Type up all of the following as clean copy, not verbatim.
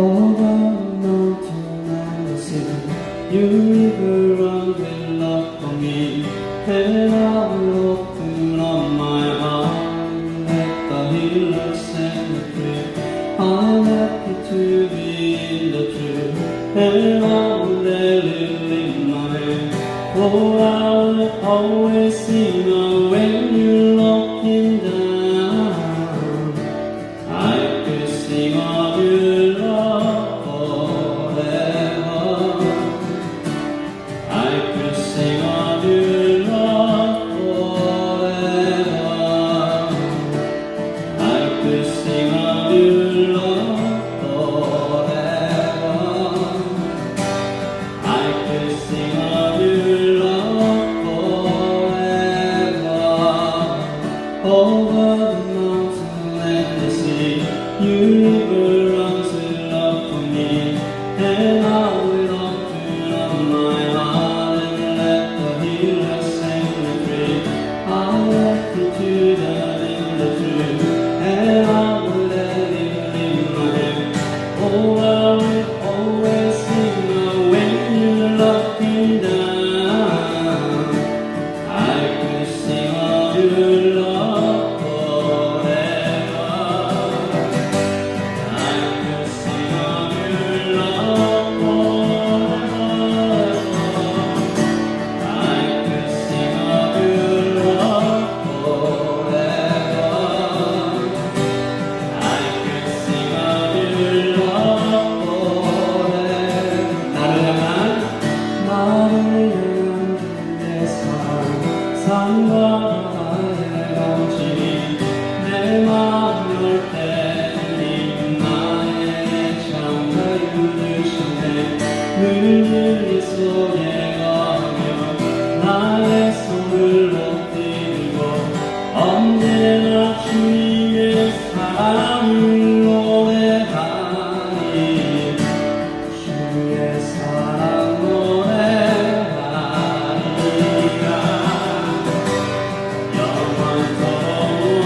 over the mountain and the sea. You river run with love for me, and I will open up my heart. Let the healers set me free. I'm happy to be in the truth, and I will let it live my hand. Oh, I will always sing when you're looking down. I could sing of your love forever. I could sing of your love forever. I could sing of your love forever. I could sing of your love forever. Over the mountain and the sea, your river runs with love for me, and I will open up my heart and let the healer set me free. I let you to the truth, and I will let it live my hand. Oh, I will always sing when you're looking down. I could sing of your love forever. I could sing of your love forever. I could sing of your love forever. I could sing of your love forever. 나를 향한 내 삶과 나의 감정이 내 마음 열 때린 나의 참가를 주시네. 늘 이 속에 가며 나의 손을 높이고 언제나 주의 사랑을 노래하니. 주의 사랑 노래하리라. 영원토록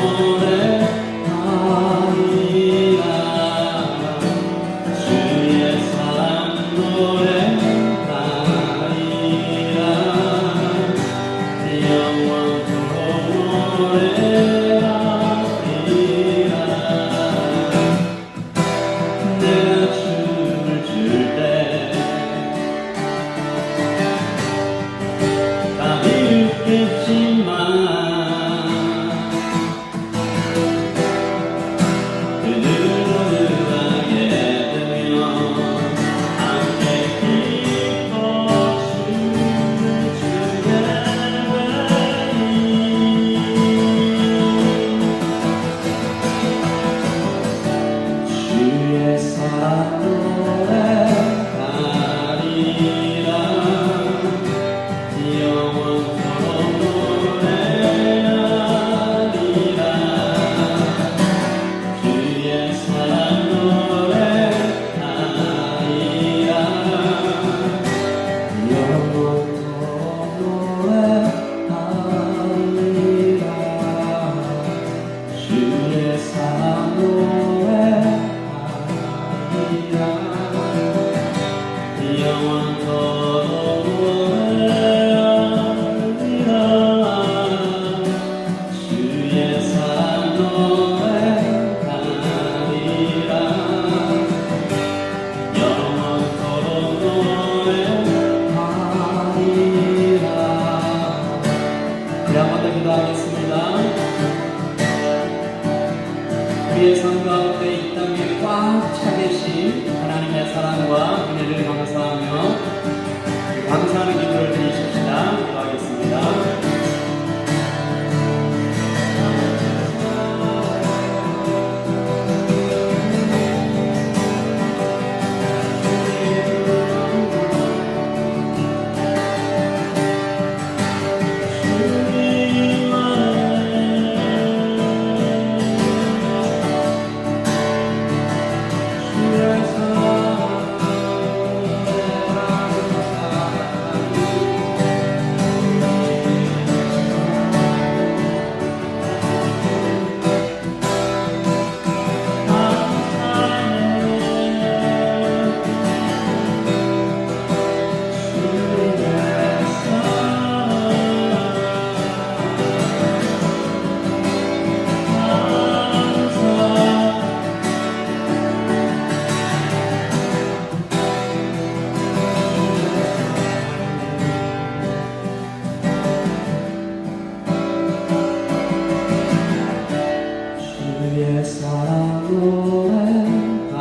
노래하리라. 주의 사랑 노래하리라. 영원토록 노래하리라. 내가 춤을 출 때 다 이루겠지만 그들로 가게 되면 함께 기뻐 춤을 추게 되니. 주의 사랑 노래하리라. 영원토록 노래하리라. 주의 사랑 노래하리라. 영원토록 노래하리라. 주의 사랑 노래하리라. 영원토록 노래하리라. 주의 사랑 노래하리라. 영원토록 노래하리라. 우리 한번 더 기도하겠습니다. 우리의 삶 가운데 이 땅에 꽉 차 계신 하나님의 사랑과 은혜를 감사하며 감사하는 기도를 드리십시다. 기도하겠습니다. 주의 사랑 사랑 노래하리라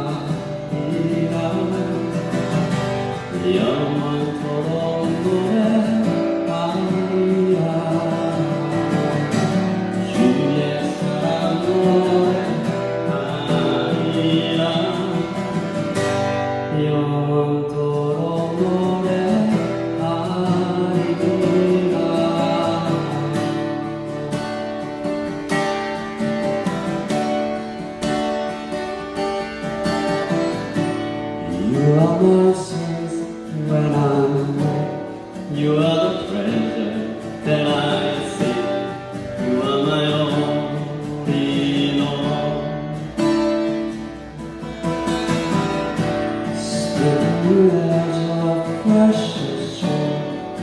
영원토록 노래하리라 주의 사랑 노래하리라 영원토록 노래하리라 You are my strength when I'm weak. You are the treasure that I see. You are my only Lord. Speak words of precious joy.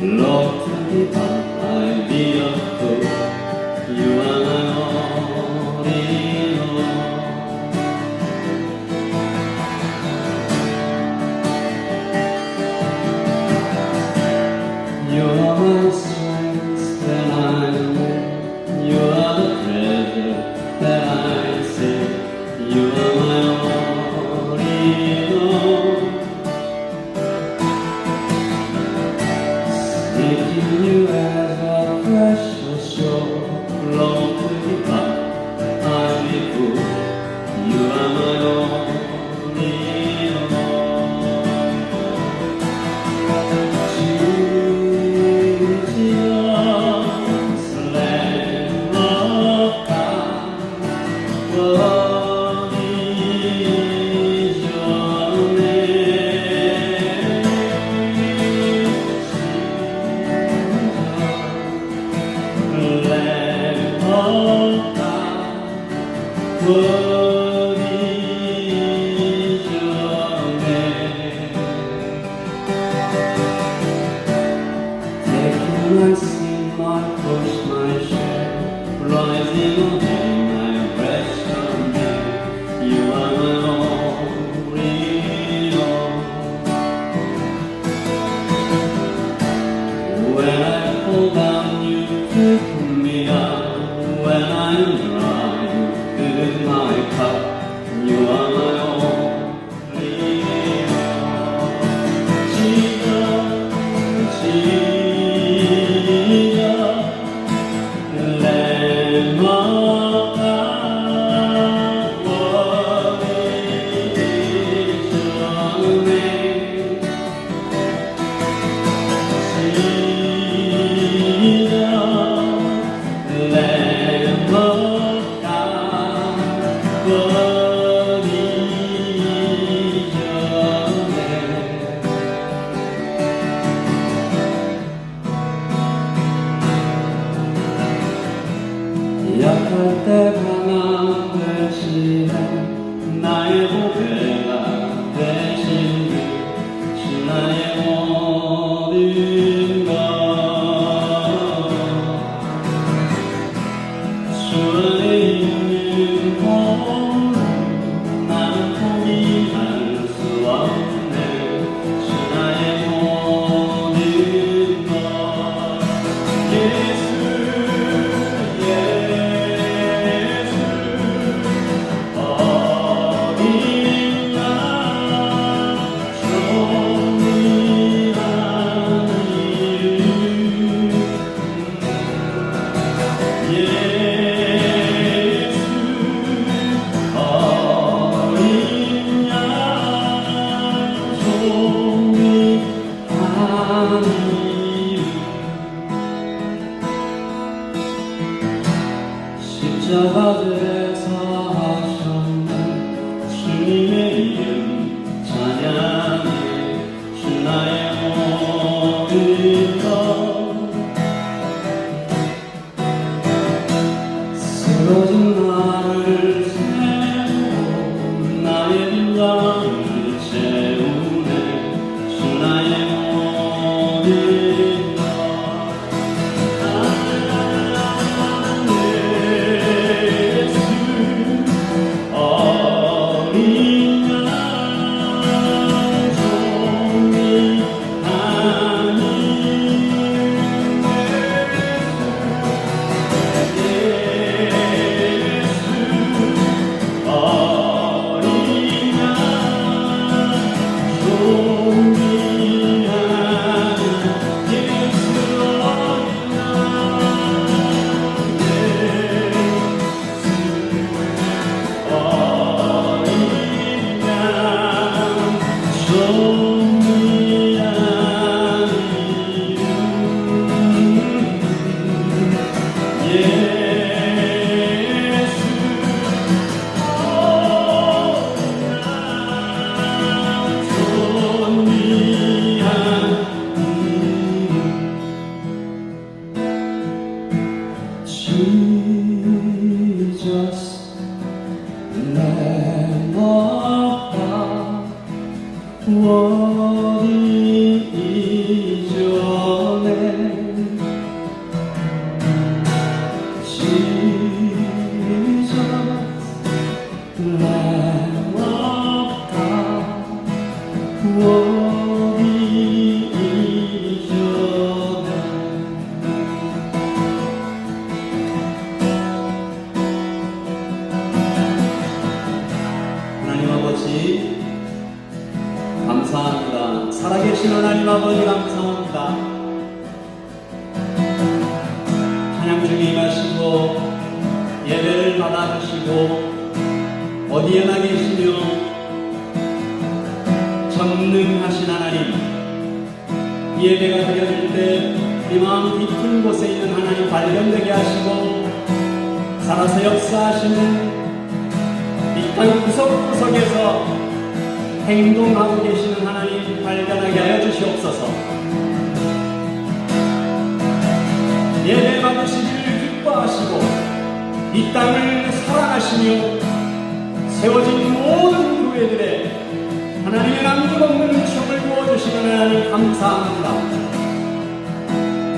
Lord, to be found, I'll be a fool. You are my only Lord. You are my strength when I'm weak. You are the treasure that I see. You are my only Lord. Seeking you as a precious jewel, long to be found, I'll be full. You are my only Lord. What is your name? Taking my sin, my cross, my shame, rising again, I rest on you. You are my only Lord. When I fall down, you pick me up. When I'm dry, fill my cup. You are my only Lord. Jesus, Jesus, Lamb of God, what is your name? Jesus, Lamb of God, what is your name? 약할 때 강한 대신에 나의 보배가 되신 주 나의 모든 것 주 안에 있는 보물 나는 포기할 수 없네 주 나의 모든 것 예수 예수 어린 Lamb of God, worthy is your name, Jesus, Lamb of God, worthy is your name. 하나님 아버지 감사합니다. 살아계신 하나님 아버지 감사합니다. 찬양 중에 임하시고 예배를 받아주시고 어디에나 계시며 전능하신 하나님, 이 예배가 드려질 때 우리 마음 깊은 곳에 있는 하나님 발견되게 하시고 살아서 역사하시는 이 땅 구석구석에서 행동하고 계시는 하나님 발견하게 하여 주시옵소서. 예배 받으시기를 기뻐하시고 이 땅을 사랑하시며 세워진 모든 교회들의 하나님의 남김없는 축복을 부어주시는 하나님 감사합니다.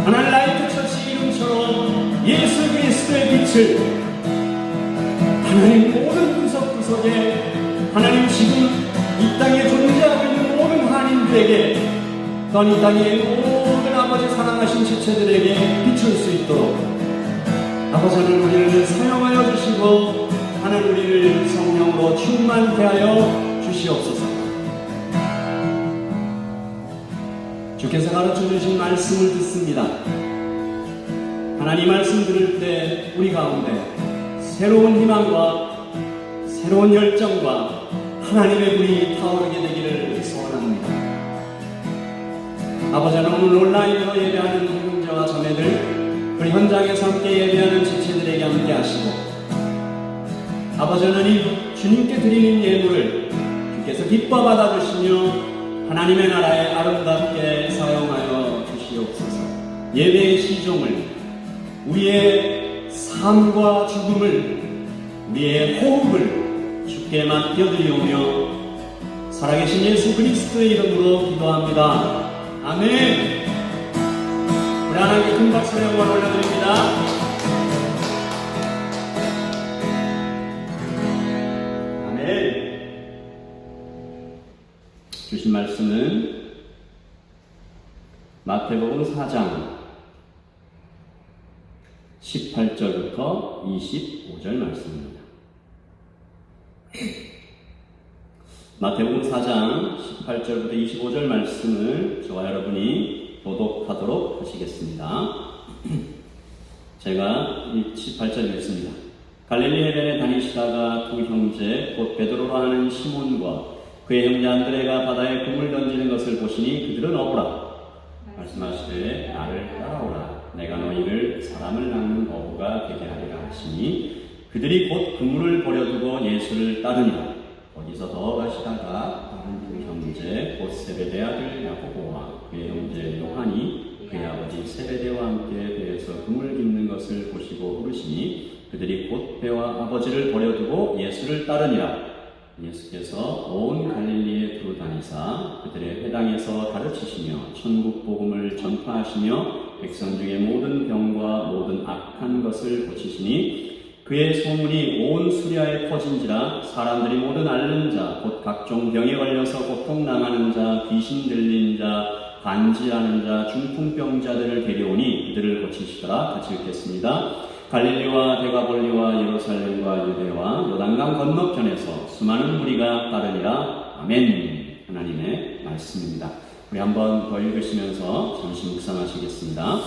하나님 라이트 처치 이름처럼 예수 그리스도의 빛을 하나님 모든 구석구석에 하나님 지금 이 땅에 존재하고 있는 모든 한인들에게 또한 이 땅의 모든 아버지 사랑하신 지체들에게 비출 수 있도록 아버지 하나님 우리를 사용하여 주시고 하나님 우리를 성령으로 충만케 하여 주시옵소서. 주께서 가르쳐 주신 말씀을 듣습니다. 하나님 말씀 들을 때 우리 가운데 새로운 희망과 새로운 열정과 하나님의 불이 타오르게 되기를 소원합니다. 아버지 하나님 오늘 온라인으로 예배하는 형제와 자매들 그리고 현장에서 함께 예배하는 지체들에게 함께 하시고 아버지 하나님 주님께 드리는 예물을 주께서 기뻐 받아주시며 하나님의 나라에 아름답게 사용하여 주시옵소서. 예배의 시종을 우리의 삶과 죽음을 우리의 호흡을 주께 맡겨드리오며 살아계신 예수 그리스도의 이름으로 기도합니다. 아멘. 우리 하나님께 큰 박수로 영광을 올려드립니다. 아멘. 주신 말씀은 마태복음 4장 18절부터 25절 말씀입니다. 마태복음 4장 18절부터 25절 말씀을 저와 여러분이 교독하도록 하시겠습니다. 제가 18절 읽습니다. 갈릴리 해변에 다니시다가 두 형제 곧 베드로라 하는 시몬과 그의 형제 안드레가 바다에 금을 던지는 것을 보시니 그들은 어부라. 말씀하시되 나를 따라오라. 내가 너희를 사람을 낚는 어부가 되게 하리라 하시니 그들이 곧 그물을 버려두고 예수를 따르니라. 거기서 더 가시다가 다른 두 형제 곧 세베대 아들 야고보와 그의 형제 요한이 그의 아버지 세베대와 함께 배에서 그물 깃는 것을 보시고 부르시니 그들이 곧 배와 아버지를 버려두고 예수를 따르니라. 예수께서 온 갈릴리에 두루 다니사 그들의 회당에서 가르치시며 천국 복음을 전파하시며 백성 중에 모든 병과 모든 악한 것을 고치시니 그의 소문이 온 수리아에 퍼진지라. 사람들이 모든 앓는 자 곧 각종 병에 걸려서 고통당하는 자 귀신 들린 자 간질하는 자 중풍병자들을 데려오니 그들을 고치시더라. 같이 읽겠습니다. 갈릴리와 데가볼리와 예루살렘과 유대와 요단강 건너편에서 수많은 무리가 따르니라. 아멘. 하나님의 말씀입니다. 우리 한번 더 읽으시면서 잠시 묵상하시겠습니다.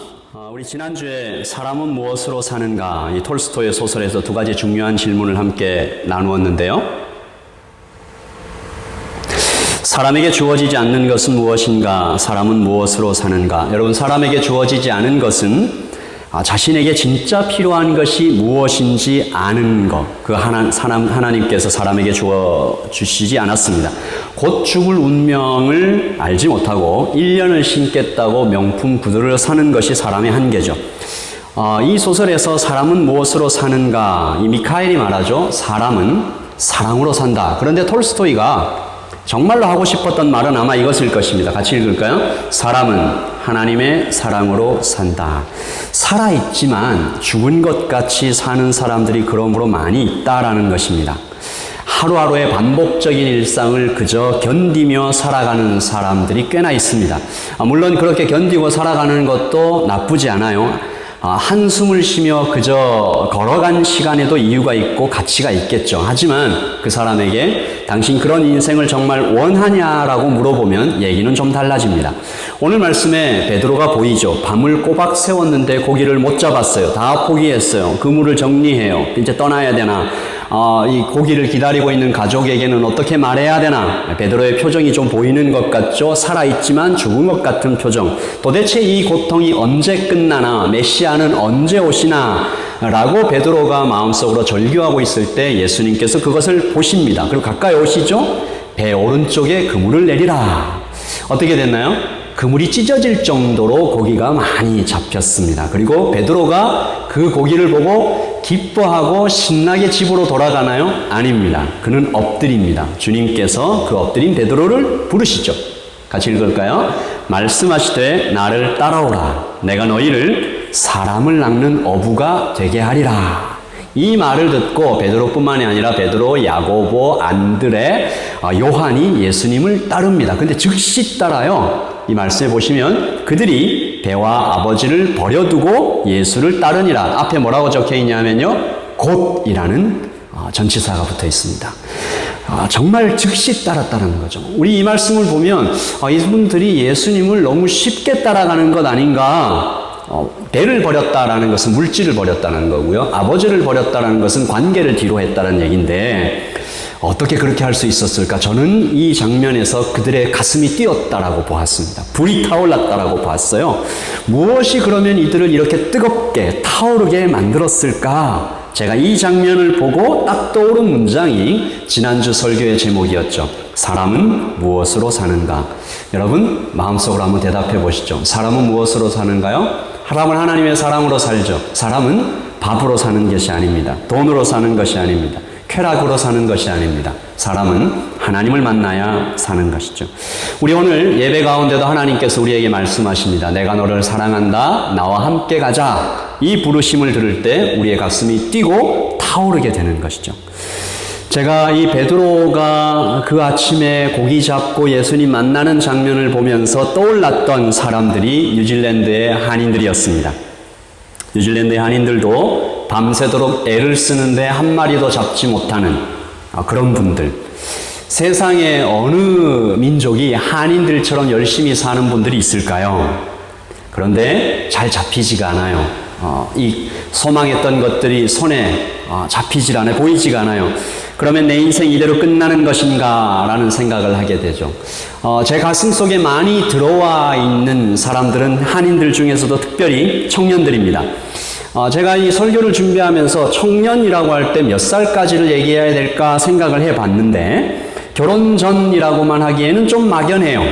우리 지난주에 사람은 무엇으로 사는가, 이 톨스토이의 소설에서 두 가지 중요한 질문을 함께 나누었는데요. 사람에게 주어지지 않는 것은 무엇인가? 사람은 무엇으로 사는가? 여러분, 사람에게 주어지지 않은 것은 자신에게 진짜 필요한 것이 무엇인지 아는 것, 하나님께서 사람에게 주시지 않았습니다. 곧 죽을 운명을 알지 못하고 1년을 신겠다고 명품 구두를 사는 것이 사람의 한계죠. 이 소설에서 사람은 무엇으로 사는가? 이 미카엘이 말하죠. 사람은 사랑으로 산다. 그런데 톨스토이가 정말로 하고 싶었던 말은 아마 이것일 것입니다. 같이 읽을까요? 사람은 하나님의 사랑으로 산다. 살아있지만 죽은 것 같이 사는 사람들이 그러므로 많이 있다라는 것입니다. 하루하루의 반복적인 일상을 그저 견디며 살아가는 사람들이 꽤나 있습니다. 물론 그렇게 견디고 살아가는 것도 나쁘지 않아요. 한숨을 쉬며 그저 걸어간 시간에도 이유가 있고 가치가 있겠죠. 하지만 그 사람에게 당신 그런 인생을 정말 원하냐라고 물어보면 얘기는 좀 달라집니다. 오늘 말씀에 베드로가 보이죠. 밤을 꼬박 세웠는데 고기를 못 잡았어요. 다 포기했어요. 그물을 정리해요. 이제 떠나야 되나? 이 고기를 기다리고 있는 가족에게는 어떻게 말해야 되나? 베드로의 표정이 좀 보이는 것 같죠? 살아있지만 죽은 것 같은 표정. 도대체 이 고통이 언제 끝나나? 메시아는 언제 오시나? 라고 베드로가 마음속으로 절규하고 있을 때 예수님께서 그것을 보십니다. 그리고 가까이 오시죠? 배 오른쪽에 그물을 내리라. 어떻게 됐나요? 그물이 찢어질 정도로 고기가 많이 잡혔습니다. 그리고 베드로가 그 고기를 보고 기뻐하고 신나게 집으로 돌아가나요? 아닙니다. 그는 엎드립니다. 주님께서 그 엎드린 베드로를 부르시죠. 같이 읽을까요? 말씀하시되 나를 따라오라. 내가 너희를 사람을 낚는 어부가 되게 하리라. 이 말을 듣고 베드로뿐만이 아니라 베드로, 야고보, 안드레, 요한이 예수님을 따릅니다. 근데 즉시 따라요. 이 말씀에 보시면 그들이 배와 아버지를 버려두고 예수를 따르니라. 앞에 뭐라고 적혀 있냐면요. 곧이라는 전치사가 붙어 있습니다. 정말 즉시 따랐다는 거죠. 우리 이 말씀을 보면 이분들이 예수님을 너무 쉽게 따라가는 것 아닌가. 배를 버렸다라는 것은 물질을 버렸다는 거고요. 아버지를 버렸다는 것은 관계를 뒤로 했다는 얘기인데 어떻게 그렇게 할 수 있었을까? 저는 이 장면에서 그들의 가슴이 뛰었다라고 보았습니다. 불이 타올랐다라고 보았어요. 무엇이 그러면 이들을 이렇게 뜨겁게 타오르게 만들었을까? 제가 이 장면을 보고 딱 떠오른 문장이 지난주 설교의 제목이었죠. 사람은 무엇으로 사는가? 여러분 마음속으로 한번 대답해 보시죠. 사람은 무엇으로 사는가요? 사람은 하나님의 사랑으로 살죠. 사람은 밥으로 사는 것이 아닙니다. 돈으로 사는 것이 아닙니다. 쾌락으로 사는 것이 아닙니다. 사람은 하나님을 만나야 사는 것이죠. 우리 오늘 예배 가운데도 하나님께서 우리에게 말씀하십니다. 내가 너를 사랑한다. 나와 함께 가자. 이 부르심을 들을 때 우리의 가슴이 뛰고 타오르게 되는 것이죠. 제가 이 베드로가 그 아침에 고기 잡고 예수님 만나는 장면을 보면서 떠올랐던 사람들이 뉴질랜드의 한인들이었습니다. 뉴질랜드의 한인들도 밤새도록 애를 쓰는데 한 마리도 잡지 못하는 그런 분들. 세상에 어느 민족이 한인들처럼 열심히 사는 분들이 있을까요? 그런데 잘 잡히지가 않아요. 이 소망했던 것들이 손에 잡히질 않아요. 보이지가 않아요. 그러면 내 인생 이대로 끝나는 것인가 라는 생각을 하게 되죠. 제 가슴 속에 많이 들어와 있는 사람들은 한인들 중에서도 특별히 청년들입니다. 제가 이 설교를 준비하면서 청년이라고 할 때 몇 살까지를 얘기해야 될까 생각을 해봤는데 결혼 전이라고만 하기에는 좀 막연해요.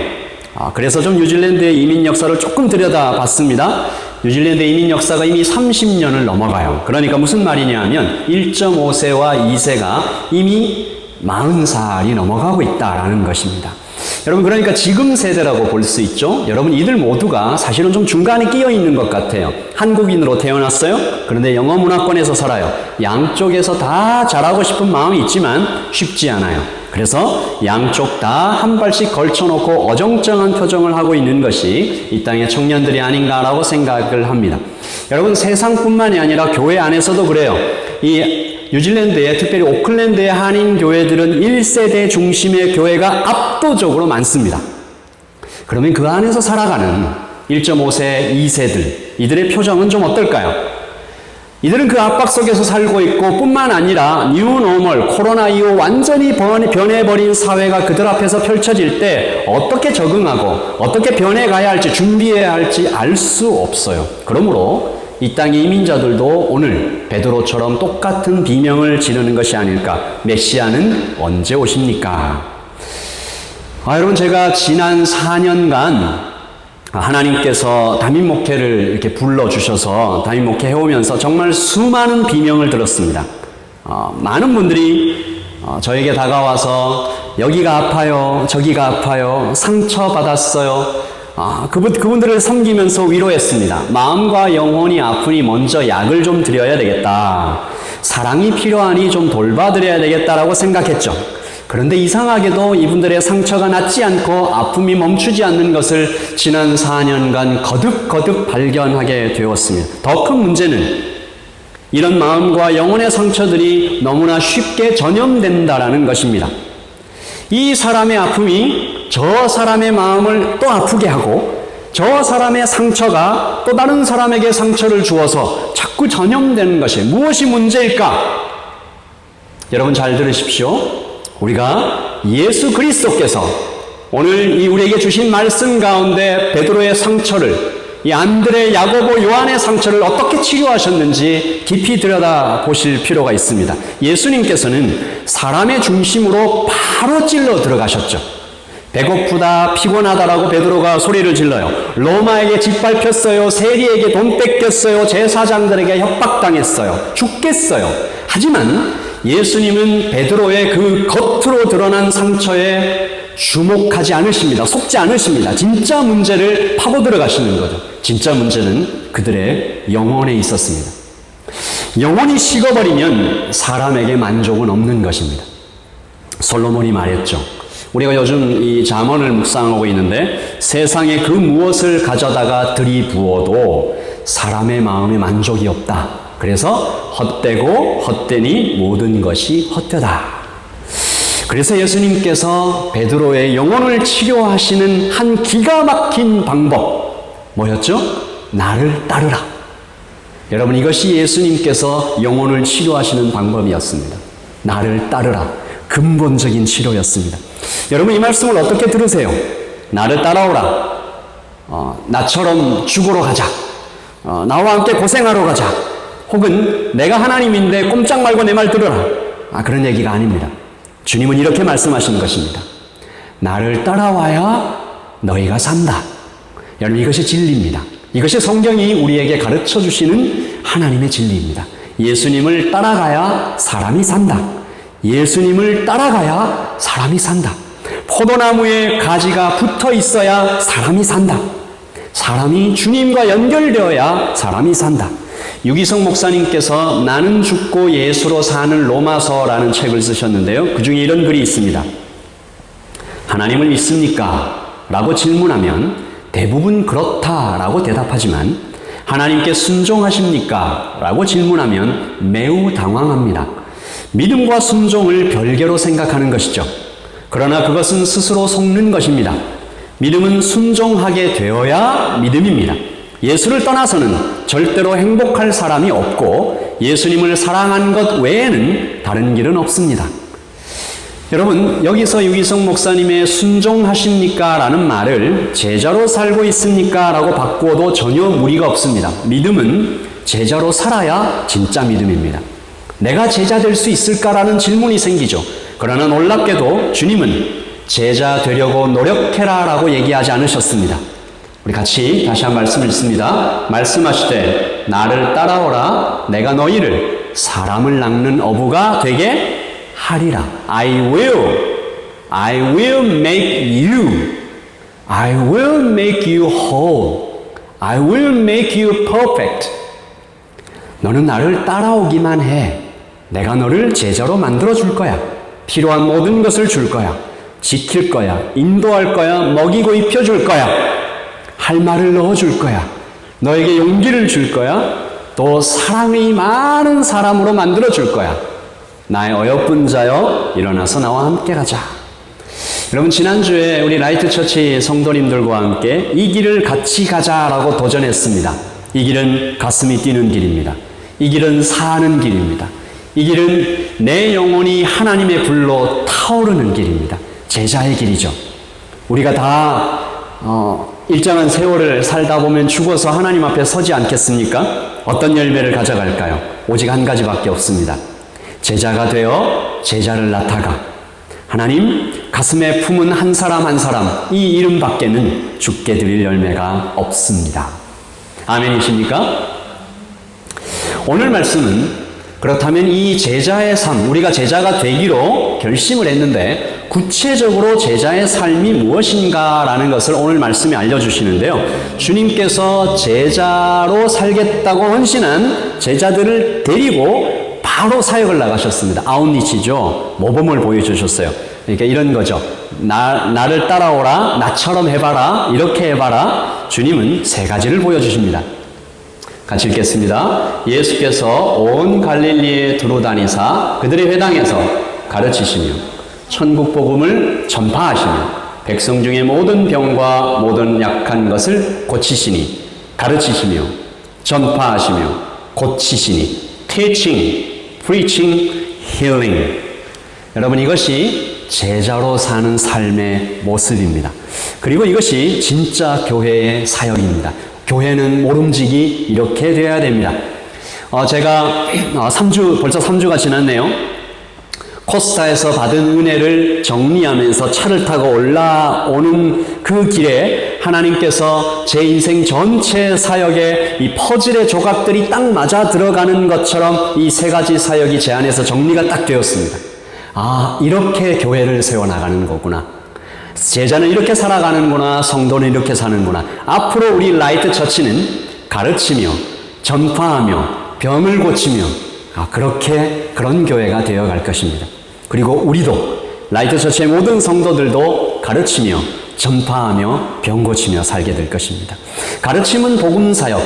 그래서 좀 뉴질랜드의 이민 역사를 조금 들여다봤습니다. 뉴질랜드 이민 역사가 이미 30년을 넘어가요. 그러니까 무슨 말이냐 하면 1.5세와 2세가 이미 40살이 넘어가고 있다라는 것입니다. 여러분 그러니까 지금 세대라고 볼 수 있죠. 여러분 이들 모두가 사실은 좀 중간에 끼어 있는 것 같아요. 한국인으로 태어났어요. 그런데 영어 문화권에서 살아요. 양쪽에서 다 잘하고 싶은 마음이 있지만 쉽지 않아요. 그래서 양쪽 다 한 발씩 걸쳐놓고 어정쩡한 표정을 하고 있는 것이 이 땅의 청년들이 아닌가라고 생각을 합니다. 여러분 세상뿐만이 아니라 교회 안에서도 그래요. 이 뉴질랜드에 특별히 오클랜드의 한인 교회들은 1세대 중심의 교회가 압도적으로 많습니다. 그러면 그 안에서 살아가는 1.5세, 2세들 이들의 표정은 좀 어떨까요? 이들은 그 압박 속에서 살고 있고 뿐만 아니라 뉴노멀 코로나 이후 완전히 변해버린 사회가 그들 앞에서 펼쳐질 때 어떻게 적응하고 어떻게 변해가야 할지 준비해야 할지 알 수 없어요. 그러므로 이 땅의 이민자들도 오늘 베드로처럼 똑같은 비명을 지르는 것이 아닐까. 메시아는 언제 오십니까? 여러분 제가 지난 4년간 하나님께서 담임 목회를 이렇게 불러주셔서 담임 목회 해오면서 정말 수많은 비명을 들었습니다. 많은 분들이 저에게 다가와서 여기가 아파요, 저기가 아파요, 상처받았어요. 그분들을 섬기면서 위로했습니다. 마음과 영혼이 아프니 먼저 약을 좀 드려야 되겠다. 사랑이 필요하니 좀 돌봐드려야 되겠다라고 생각했죠. 그런데 이상하게도 이분들의 상처가 낫지 않고 아픔이 멈추지 않는 것을 지난 4년간 거듭 발견하게 되었습니다. 더 큰 문제는 이런 마음과 영혼의 상처들이 너무나 쉽게 전염된다라는 것입니다. 이 사람의 아픔이 저 사람의 마음을 또 아프게 하고 저 사람의 상처가 또 다른 사람에게 상처를 주어서 자꾸 전염되는 것이 무엇이 문제일까? 여러분 잘 들으십시오. 우리가 예수 그리스도께서 오늘 이 우리에게 주신 말씀 가운데 베드로의 상처를 이 안드레, 야고보, 요한의 상처를 어떻게 치료하셨는지 깊이 들여다 보실 필요가 있습니다. 예수님께서는 사람의 중심으로 바로 찔러 들어가셨죠. 배고프다, 피곤하다라고 베드로가 소리를 질러요. 로마에게 짓밟혔어요. 세리에게 돈 뺏겼어요. 제사장들에게 협박당했어요. 죽겠어요. 하지만 예수님은 베드로의 그 겉으로 드러난 상처에 주목하지 않으십니다. 속지 않으십니다. 진짜 문제를 파고 들어가시는 거죠. 진짜 문제는 그들의 영혼에 있었습니다. 영혼이 식어버리면 사람에게 만족은 없는 것입니다. 솔로몬이 말했죠. 우리가 요즘 이 잠언을 묵상하고 있는데 세상에 그 무엇을 가져다가 들이부어도 사람의 마음에 만족이 없다. 그래서 헛되고 헛되니 모든 것이 헛되다. 그래서 예수님께서 베드로의 영혼을 치료하시는 한 기가 막힌 방법 뭐였죠? 나를 따르라. 여러분 이것이 예수님께서 영혼을 치료하시는 방법이었습니다. 나를 따르라. 근본적인 치료였습니다. 여러분 이 말씀을 어떻게 들으세요? 나를 따라오라. 나처럼 죽으러 가자. 나와 함께 고생하러 가자. 혹은 내가 하나님인데 꼼짝 말고 내 말 들어라. 그런 얘기가 아닙니다. 주님은 이렇게 말씀하시는 것입니다. 나를 따라와야 너희가 산다. 여러분 이것이 진리입니다. 이것이 성경이 우리에게 가르쳐 주시는 하나님의 진리입니다. 예수님을 따라가야 사람이 산다. 예수님을 따라가야 사람이 산다. 포도나무에 가지가 붙어 있어야 사람이 산다. 사람이 주님과 연결되어야 사람이 산다. 유기성 목사님께서 나는 죽고 예수로 사는 로마서라는 책을 쓰셨는데요. 그 중에 이런 글이 있습니다. 하나님을 믿습니까? 라고 질문하면 대부분 그렇다라고 대답하지만 하나님께 순종하십니까? 라고 질문하면 매우 당황합니다. 믿음과 순종을 별개로 생각하는 것이죠. 그러나 그것은 스스로 속는 것입니다. 믿음은 순종하게 되어야 믿음입니다. 예수를 떠나서는 절대로 행복할 사람이 없고 예수님을 사랑한 것 외에는 다른 길은 없습니다. 여러분 여기서 유기성 목사님의 순종하십니까? 라는 말을 제자로 살고 있습니까? 라고 바꾸어도 전혀 무리가 없습니다. 믿음은 제자로 살아야 진짜 믿음입니다. 내가 제자 될 수 있을까라는 질문이 생기죠. 그러나 놀랍게도 주님은 제자 되려고 노력해라 라고 얘기하지 않으셨습니다. 우리 같이 다시 한 말씀 읽습니다. 말씀하시되 나를 따라오라 내가 너희를 사람을 낚는 어부가 되게 하리라. I will make you whole. I will make you perfect. 너는 나를 따라오기만 해. 내가 너를 제자로 만들어 줄 거야. 필요한 모든 것을 줄 거야. 지킬 거야. 인도할 거야. 먹이고 입혀줄 거야. 할 말을 넣어줄 거야. 너에게 용기를 줄 거야. 또 사랑이 많은 사람으로 만들어 줄 거야. 나의 어여쁜 자여 일어나서 나와 함께 가자. 여러분 지난주에 우리 라이트처치 성도님들과 함께 이 길을 같이 가자라고 도전했습니다. 이 길은 가슴이 뛰는 길입니다. 이 길은 사는 길입니다. 이 길은 내 영혼이 하나님의 불로 타오르는 길입니다. 제자의 길이죠. 우리가 다 일정한 세월을 살다 보면 죽어서 하나님 앞에 서지 않겠습니까? 어떤 열매를 가져갈까요? 오직 한 가지밖에 없습니다. 제자가 되어 제자를 낳다가 하나님 가슴에 품은 한 사람 한 사람 이 이름 밖에는 죽게 드릴 열매가 없습니다. 아멘이십니까? 오늘 말씀은 그렇다면 이 제자의 삶, 우리가 제자가 되기로 결심을 했는데 구체적으로 제자의 삶이 무엇인가라는 것을 오늘 말씀이 알려주시는데요. 주님께서 제자로 살겠다고 헌신한 제자들을 데리고 바로 사역을 나가셨습니다. 아웃리치죠. 모범을 보여주셨어요. 그러니까 이런 거죠. 나를 따라오라, 나처럼 해봐라, 이렇게 해봐라. 주님은 세 가지를 보여주십니다. 같이 읽겠습니다. 예수께서 온 갈릴리에 두루다니사 그들의 회당에서 가르치시며 천국 복음을 전파하시며 백성 중에 모든 병과 모든 약한 것을 고치시니, 가르치시며 전파하시며 고치시니, teaching, preaching, healing. 여러분, 이것이 제자로 사는 삶의 모습입니다. 그리고 이것이 진짜 교회의 사역입니다. 교회는 모름지기 이렇게 되어야 됩니다. 제가 벌써 3주가 지났네요. 코스타에서 받은 은혜를 정리하면서 차를 타고 올라오는 그 길에 하나님께서 제 인생 전체 사역에 이 퍼즐의 조각들이 딱 맞아 들어가는 것처럼 이 세 가지 사역이 제 안에서 정리가 딱 되었습니다. 아, 이렇게 교회를 세워나가는 거구나. 제자는 이렇게 살아가는구나. 성도는 이렇게 사는구나. 앞으로 우리 라이트 처치는 가르치며 전파하며 병을 고치며 그런 교회가 되어갈 것입니다. 그리고 우리도 라이트 처치의 모든 성도들도 가르치며 전파하며 병 고치며 살게 될 것입니다. 가르침은 복음 사역,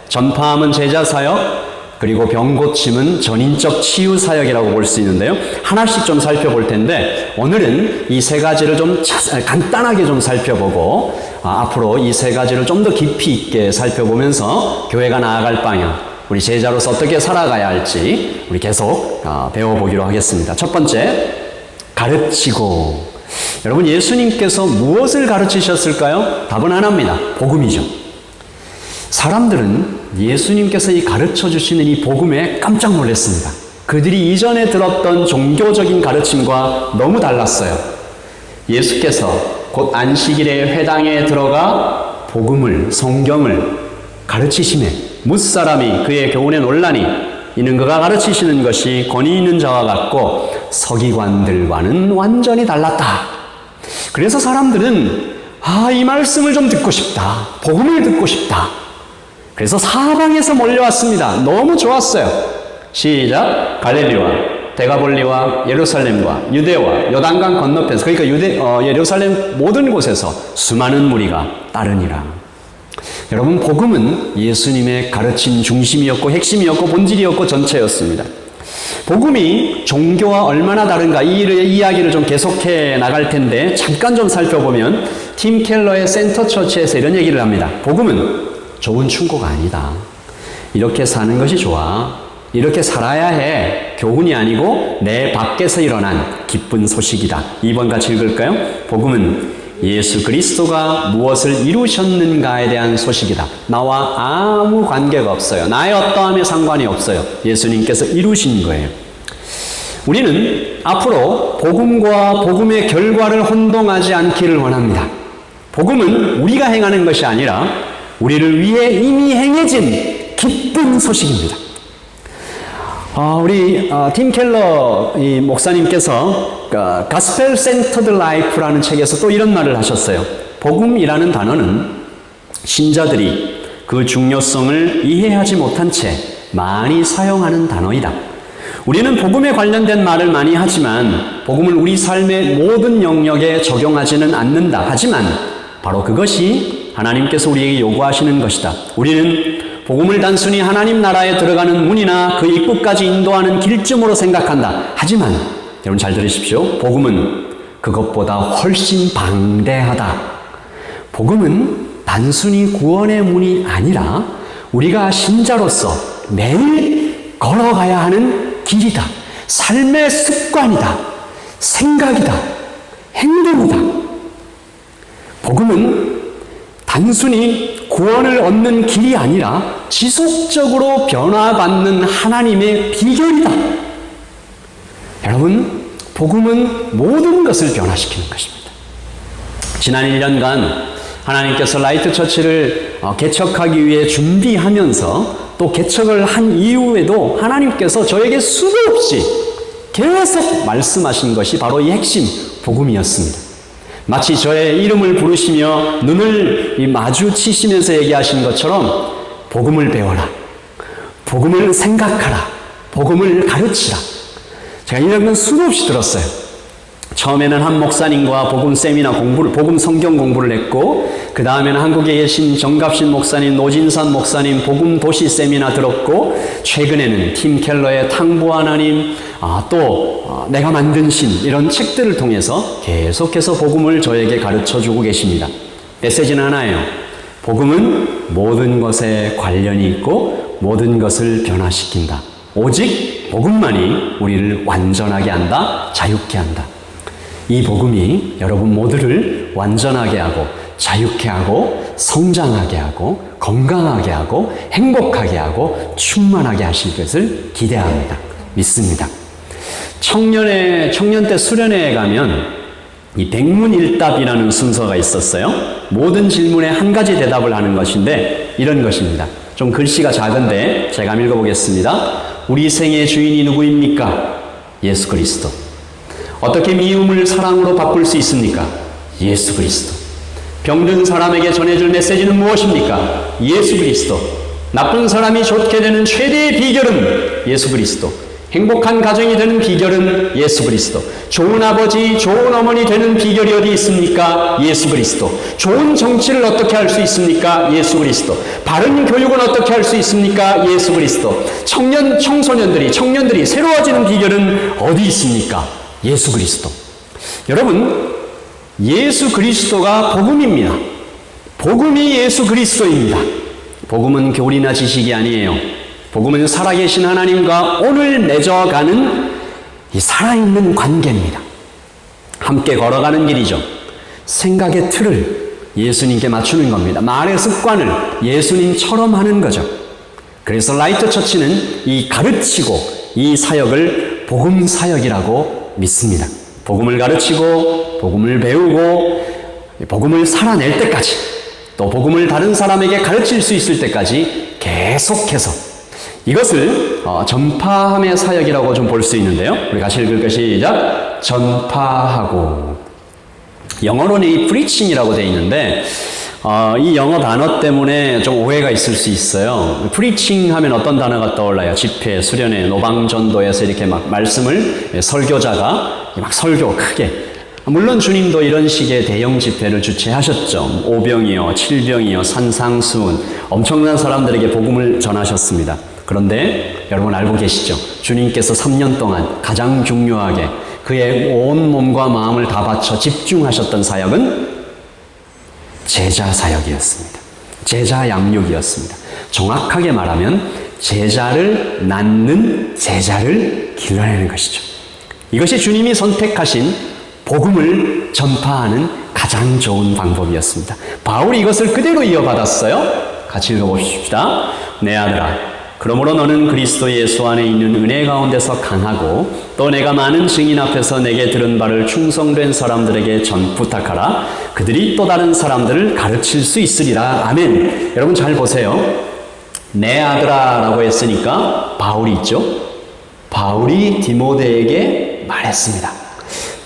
전파함은 제자 사역, 그리고 병 고침은 전인적 치유 사역이라고 볼 수 있는데요. 하나씩 좀 살펴볼 텐데 오늘은 이 세 가지를 좀 간단하게 좀 살펴보고 앞으로 이 세 가지를 좀 더 깊이 있게 살펴보면서 교회가 나아갈 방향, 우리 제자로서 어떻게 살아가야 할지 우리 계속 배워보기로 하겠습니다. 첫 번째, 가르치고. 여러분, 예수님께서 무엇을 가르치셨을까요? 답은 하나입니다. 복음이죠. 사람들은 예수님께서 이 가르쳐 주시는 이 복음에 깜짝 놀랐습니다. 그들이 이전에 들었던 종교적인 가르침과 너무 달랐어요. 예수께서 곧 안식일에 회당에 들어가 복음을, 성경을 가르치시매 무사람이 그의 교훈에 논란이 이는 그가 가르치시는 것이 권위 있는 자와 같고 서기관들과는 완전히 달랐다. 그래서 사람들은 이 말씀을 좀 듣고 싶다. 복음을 듣고 싶다. 그래서 사방에서 몰려왔습니다. 너무 좋았어요. 시작. 갈릴리와 데가볼리와 예루살렘과 유대와 요단강 건너편에서, 그러니까 예루살렘 모든 곳에서 수많은 무리가 따르니라. 여러분, 복음은 예수님의 가르침 중심이었고 핵심이었고 본질이었고 전체였습니다. 복음이 종교와 얼마나 다른가, 이 이야기를 좀 계속해 나갈 텐데 잠깐 좀 살펴보면 팀 켈러의 센터 처치에서 이런 얘기를 합니다. 복음은 좋은 충고가 아니다. 이렇게 사는 것이 좋아. 이렇게 살아야 해. 교훈이 아니고 내 밖에서 일어난 기쁜 소식이다. 2번 같이 읽을까요? 복음은 예수 그리스도가 무엇을 이루셨는가에 대한 소식이다. 나와 아무 관계가 없어요. 나의 어떠함에 상관이 없어요. 예수님께서 이루신 거예요. 우리는 앞으로 복음과 복음의 결과를 혼동하지 않기를 원합니다. 복음은 우리가 행하는 것이 아니라 우리를 위해 이미 행해진 기쁜 소식입니다. 우리 팀 켈러 이 목사님께서 가스펠 센터드 라이프라는 책에서 또 이런 말을 하셨어요. 복음이라는 단어는 신자들이 그 중요성을 이해하지 못한 채 많이 사용하는 단어이다. 우리는 복음에 관련된 말을 많이 하지만 복음을 우리 삶의 모든 영역에 적용하지는 않는다. 하지만 바로 그것이 하나님께서 우리에게 요구하시는 것이다. 우리는 복음을 단순히 하나님 나라에 들어가는 문이나 그 입구까지 인도하는 길쯤으로 생각한다. 하지만 여러분 잘 들으십시오. 복음은 그것보다 훨씬 방대하다. 복음은 단순히 구원의 문이 아니라 우리가 신자로서 매일 걸어가야 하는 길이다. 삶의 습관이다. 생각이다. 행동이다. 복음은 단순히 구원을 얻는 길이 아니라 지속적으로 변화받는 하나님의 비결이다. 여러분, 복음은 모든 것을 변화시키는 것입니다. 지난 1년간 하나님께서 라이트 처치를 개척하기 위해 준비하면서 또 또 개척을 한 이후에도 하나님께서 저에게 수도 없이 계속 말씀하신 것이 바로 이 핵심 복음이었습니다. 마치 저의 이름을 부르시며 눈을 마주치시면서 얘기하신 것처럼 복음을 배워라, 복음을 생각하라, 복음을 가르치라. 제가 이런 건 수도 없이 들었어요. 처음에는 한 목사님과 복음 세미나 공부를, 복음 성경 공부를 했고, 그 다음에는 한국에 계신 정갑신 목사님, 노진산 목사님 복음 도시 세미나 들었고, 최근에는 팀 켈러의 탕부 하나님, 또 내가 만든 신, 이런 책들을 통해서 계속해서 복음을 저에게 가르쳐주고 계십니다. 메시지는 하나예요. 복음은 모든 것에 관련이 있고 모든 것을 변화시킨다. 오직 복음만이 우리를 완전하게 한다, 자유케 한다. 이 복음이 여러분 모두를 완전하게 하고 자유케 하고 성장하게 하고 건강하게 하고 행복하게 하고 충만하게 하실 것을 기대합니다. 믿습니다. 청년 때 수련회에 가면 이 백문일답이라는 순서가 있었어요. 모든 질문에 한 가지 대답을 하는 것인데 이런 것입니다. 좀 글씨가 작은데 제가 한번 읽어보겠습니다. 우리 생의 주인이 누구입니까? 예수 그리스도. 어떻게 미움을 사랑으로 바꿀 수 있습니까? 예수 그리스도. 병든 사람에게 전해줄 메시지는 무엇입니까? 예수 그리스도. 나쁜 사람이 좋게 되는 최대의 비결은 예수 그리스도. 행복한 가정이 되는 비결은 예수 그리스도. 좋은 아버지, 좋은 어머니 되는 비결이 어디 있습니까? 예수 그리스도. 좋은 정치를 어떻게 할 수 있습니까? 예수 그리스도. 바른 교육은 어떻게 할 수 있습니까? 예수 그리스도. 청년들이 새로워지는 비결은 어디 있습니까? 예수 그리스도. 여러분, 예수 그리스도가 복음입니다. 복음이 예수 그리스도입니다. 복음은 교리나 지식이 아니에요. 복음은 살아계신 하나님과 오늘 맺어가는 이 살아있는 관계입니다. 함께 걸어가는 길이죠. 생각의 틀을 예수님께 맞추는 겁니다. 말의 습관을 예수님처럼 하는 거죠. 그래서 라이트 처치는 이 가르치고 이 사역을 복음 사역이라고 믿습니다. 복음을 가르치고 복음을 배우고 복음을 살아낼 때까지, 또 복음을 다른 사람에게 가르칠 수 있을 때까지 계속해서 이것을 전파함의 사역이라고 좀 볼 수 있는데요. 우리 같이 읽을까요? 시작. 전파하고. 영어로는 이 preaching이라고 되어 있는데 이 영어 단어 때문에 좀 오해가 있을 수 있어요. preaching 하면 어떤 단어가 떠올라요? 집회, 수련회, 노방전도에서 이렇게 막 말씀을 설교자가 막 설교 크게. 물론 주님도 이런 식의 대형 집회를 주최하셨죠. 5병이요, 7병이요, 산상수훈, 엄청난 사람들에게 복음을 전하셨습니다. 그런데 여러분 알고 계시죠? 주님께서 3년 동안 가장 중요하게 그의 온 몸과 마음을 다 바쳐 집중하셨던 사역은 제자 사역이었습니다. 제자 양육이었습니다. 정확하게 말하면 제자를 낳는 제자를 길러내는 것이죠. 이것이 주님이 선택하신 복음을 전파하는 가장 좋은 방법이었습니다. 바울이 이것을 그대로 이어받았어요. 같이 읽어봅시다. 내 아들아, 그러므로 너는 그리스도 예수 안에 있는 은혜 가운데서 강하고 또 내가 많은 증인 앞에서 내게 들은 바를 충성된 사람들에게 부탁하라. 그들이 또 다른 사람들을 가르칠 수 있으리라. 아멘. 여러분 잘 보세요. 내 아들아 라고 했으니까 바울이 있죠. 바울이 디모데에게 말했습니다.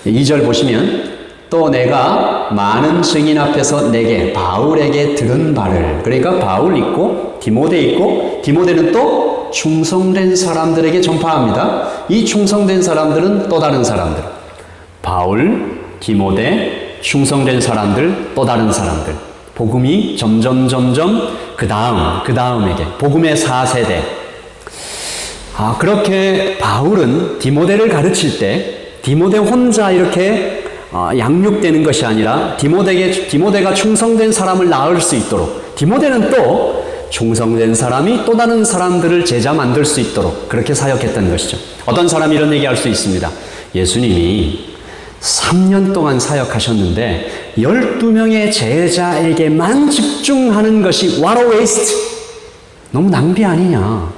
2절 보시면 또 내가 많은 증인 앞에서 내게 바울에게 들은 바를, 그러니까 바울 있고 디모데 있고 디모데는 또 충성된 사람들에게 전파합니다. 이 충성된 사람들은 또 다른 사람들. 바울, 디모데, 충성된 사람들, 또 다른 사람들. 복음이 점점 그 다음에게 복음의 4세대. 그렇게 바울은 디모데를 가르칠 때 디모데 혼자 이렇게 양육되는 것이 아니라 디모데가 충성된 사람을 낳을 수 있도록, 디모데는 또 충성된 사람이 또 다른 사람들을 제자 만들 수 있도록 그렇게 사역했던 것이죠. 어떤 사람이 이런 얘기할 수 있습니다. 예수님이 3년 동안 사역하셨는데 12명의 제자에게만 집중하는 것이 what a waste. 너무 낭비 아니냐.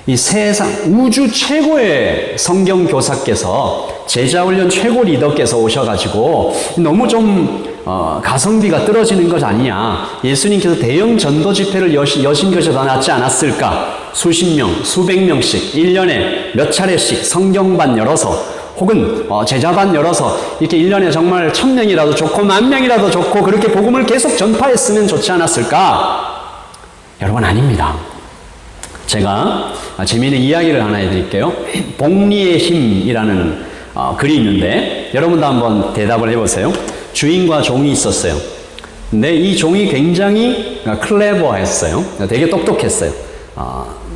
이 세상 우주 최고의 성경 교사께서, 제자훈련 최고 리더께서 오셔가지고 너무 좀 가성비가 떨어지는 것 아니냐. 예수님께서 대형 전도 집회를 여신 것이 더 낫지 않았을까. 수십 명, 수백 명씩 1년에 몇 차례씩 성경반 열어서 혹은 제자반 열어서 이렇게 1년에 정말 1000명이라도 좋고 10,000명이라도 좋고 그렇게 복음을 계속 전파했으면 좋지 않았을까? 여러분, 아닙니다. 제가 재미있는 이야기를 하나 해드릴게요. 복리의 힘이라는 글이 있는데 여러분도 한번 대답을 해보세요. 주인과 종이 있었어요. 근데 이 종이 굉장히 클레버했어요. 되게 똑똑했어요.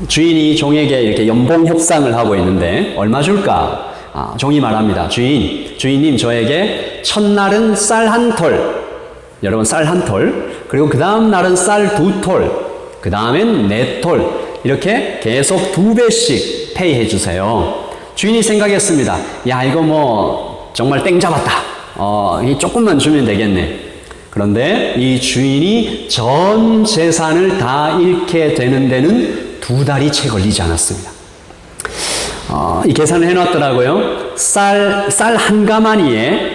주인이 종에게 이렇게 연봉 협상을 하고 있는데 얼마 줄까? 종이 말합니다. 주인님 저에게 첫날은 쌀 한 톨, 여러분 쌀 한 톨, 그리고 그 다음 날은 쌀 2톨, 그 다음엔 4톨, 이렇게 계속 2배씩 페이해 주세요. 주인이 생각했습니다. 야, 이거 뭐 정말 땡 잡았다. 조금만 주면 되겠네. 그런데 이 주인이 전 재산을 다 잃게 되는 데는 2달이 채 걸리지 않았습니다. 이 계산을 해놨더라고요. 쌀 한 가마니에,